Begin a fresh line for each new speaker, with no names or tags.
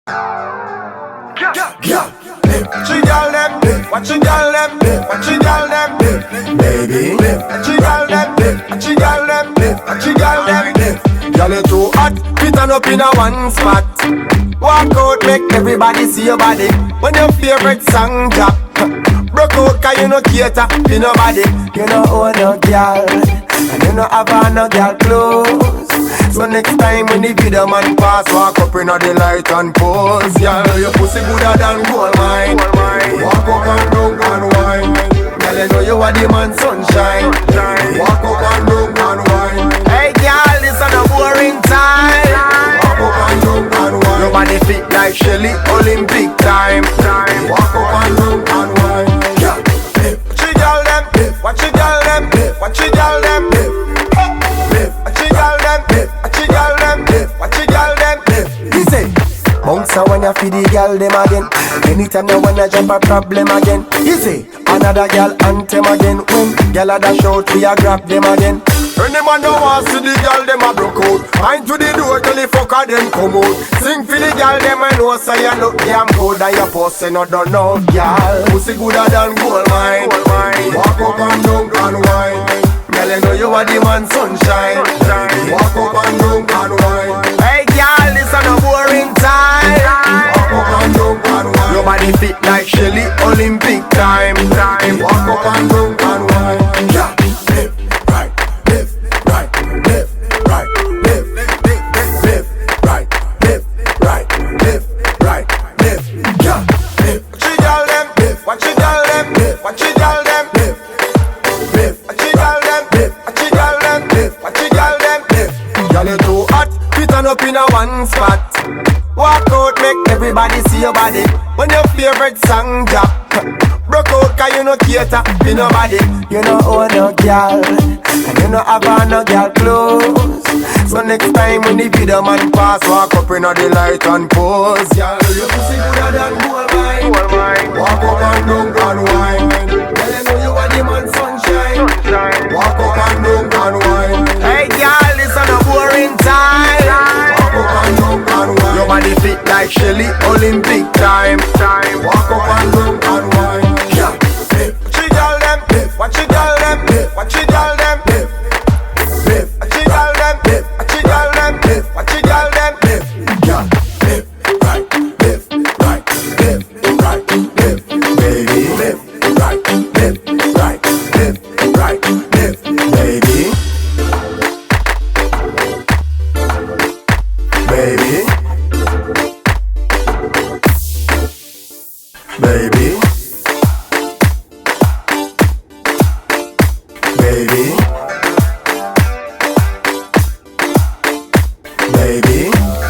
Yeah, watch you girl them, watch you girl them, watch you girl them, baby. Watch you girl them, watch you girl them, watch you girl them. Girl you too hot, fit on up in a one spot. Walk out, make everybody see your body. When your favorite song drop, broke out 'cause you no cater to nobody. You no own no girl, and you no have no girl clothes. So next time when the video man pass, walk up in the light and pose. Girl, your pussy gooder than gold mine. Walk up and down and wine. Girl, you know you are the man sunshine. Walk up and down and wine. Hey girl, this is a boring time. Walk up and down and wine. Your body fit like Shelly, Olympic time. Walk up and down and wine. Yeah, watch you girl them, watch you girl them, watch you girl them. Watch you girl them, watch you girl them, watch you girl them. He say, bounce when you feed the girl them again. Anytime you wanna jump a problem again. He say, another girl anthem again. When girl a dash out, we a grab them again. Any man don't want see the girl them a broke out. Mind to the door till the fucker them come out. Sing for the girl them and know say you look damn good. And your pussy not done no girl. Pussy gooder than gold mine. Walk up and down and wine. Girl you know you are the man sunshine. Walk up and down and wine. Hey girl, this is a boring time. Walk up and down and wine. Your body fit like Shelly, Olympic time. Walk up and down and wine. Yeah. Watch you girl them, watch you girl them, watch you girl them, watch you girl them, watch you girl them. Girl you too hot, fit on up in a one spot. Walk out, make everybody see your body. When your favorite song drop, broke out 'cause you no cater to nobody. You no own no girl, and you no have no girl clothes. So next time when the video man pass, walk up in the light and pose. Girl, your pussy gooder than gold mine. Walk up and down and wine. Girl, you know you are the man sunshine. Walk up and down and wine. Hey girl, this is a boring time. Walk up and down and wine. Your body fit like Shelly, Olympic time. Walk up and down and wine. Yeah, watch you girl them, watch you girl them, watch you girl them. Watch you girl them, watch you girl them, watch you girl them. Yeah, right, left, right, left, right, left, baby, left, right, left, right, left, right, left, baby, baby, baby, baby, baby.